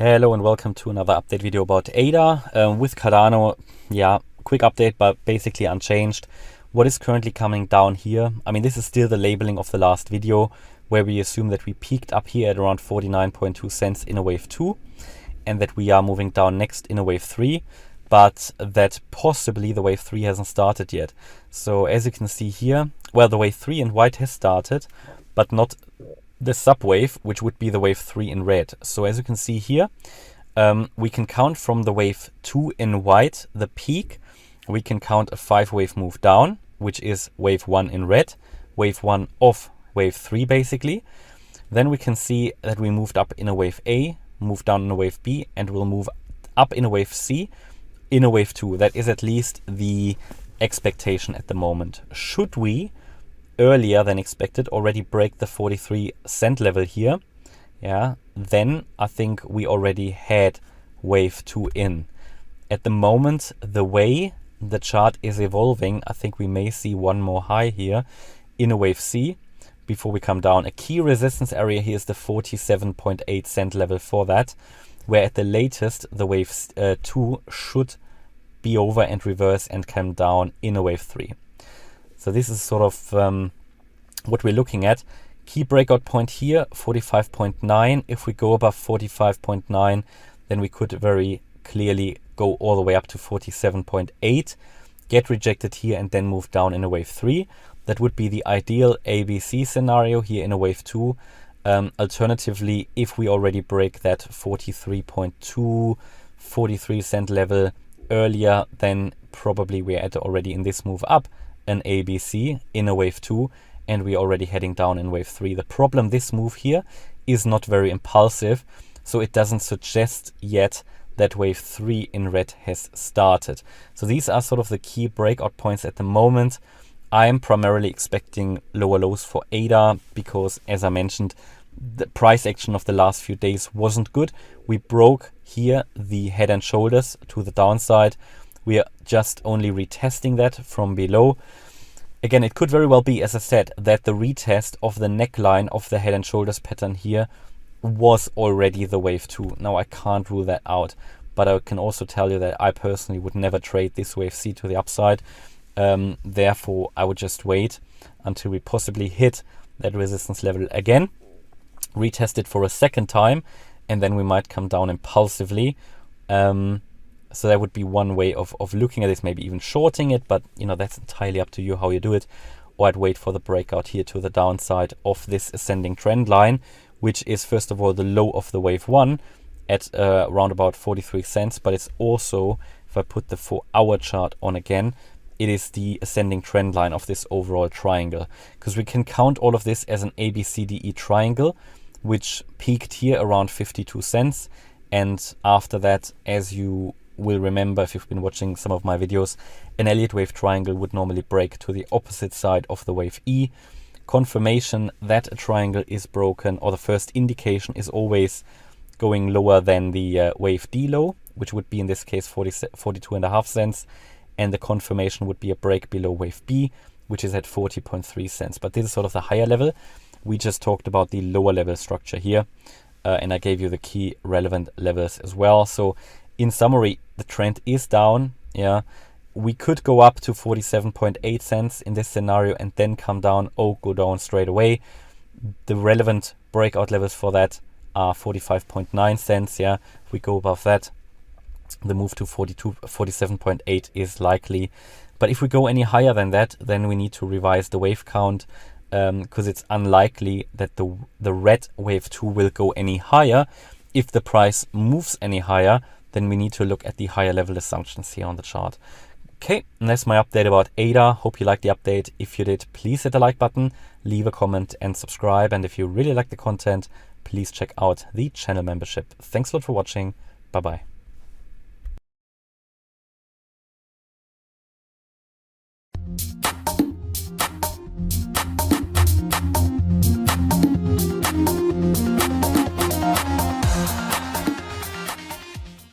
Hello and welcome to another update video about ADA with Cardano. Yeah, quick update, but basically unchanged. What is currently coming down here? I mean, this is still the labeling of the last video where we assume that we peaked up here at around 49.2 cents in a wave 2 and that we are moving down next in a wave 3, but that possibly the wave 3 hasn't started yet. So as you can see here, well, the wave 3 in white has started, but not the subwave, which would be the wave 3 in red. So as you can see here, we can count from the wave 2 in white, the peak. We can count a 5-wave move down, which is wave 1 in red, wave 1 of wave 3 basically. Then we can see that we moved up in a wave A, moved down in a wave B, and we'll move up in a wave C, in a wave 2. That is at least the expectation at the moment. Should we earlier than expected already break the 43 cent level here, yeah, then I think we already had wave 2 in. At the moment, the way the chart is evolving, I think we may see one more high here in a wave C before we come down. A key resistance area here is the 47.8 cent level for that, where at the latest the wave 2 should be over and reverse and come down in a wave 3. So this is sort of what we're looking at. Key breakout point here, 45.9. If we go above 45.9, then we could very clearly go all the way up to 47.8, get rejected here and then move down in a wave 3. That would be the ideal ABC scenario here in a wave 2. Alternatively, if we already break that 43.2, 43 cent level earlier, then probably we're at already in this move up an ABC in a wave 2, and we're already heading down in wave 3. The problem, this move here is not very impulsive, so it doesn't suggest yet that wave 3 in red has started. So these are sort of the key breakout points at the moment. I'm primarily expecting lower lows for ADA because, as I mentioned, the price action of the last few days wasn't good. We broke here the head and shoulders to the downside. We are just only retesting that from below. Again, it could very well be, as I said, that the retest of the neckline of the head and shoulders pattern here was already the wave 2. Now, I can't rule that out, but I can also tell you that I personally would never trade this wave C to the upside. Therefore, I would just wait until we possibly hit that resistance level again, retest it for a second time, and then we might come down impulsively. So that would be one way of looking at this, maybe even shorting it, but you know, that's entirely up to you how you do it. Or I'd wait for the breakout here to the downside of this ascending trend line, which is first of all the low of the wave 1 at around about 43 cents, but it's also, if I put the 4-hour chart on again, it is the ascending trend line of this overall triangle, because we can count all of this as an ABCDE triangle, which peaked here around 52 cents. And after that, as you will remember if you've been watching some of my videos, an Elliott wave triangle would normally break to the opposite side of the wave E. Confirmation that a triangle is broken, or the first indication, is always going lower than the wave D low, which would be in this case 42.5 cents, and the confirmation would be a break below wave B, which is at 40.3 cents. But this is sort of the higher level. We just talked about the lower level structure here, and I gave you the key relevant levels as well. So in summary, the trend is down. Yeah, we could go up to 47.8 cents in this scenario and then come down, go down straight away. The relevant breakout levels for that are 45.9 cents. Yeah, if we go above that, the move to 47.8 is likely. But if we go any higher than that, then we need to revise the wave count, because it's unlikely that the red wave 2 will go any higher. If the price moves any higher, then we need to look at the higher level assumptions here on the chart. Okay, and that's my update about ADA. Hope you liked the update. If you did, please hit the like button, leave a comment and subscribe. And if you really like the content, please check out the channel membership. Thanks a lot for watching. Bye-bye.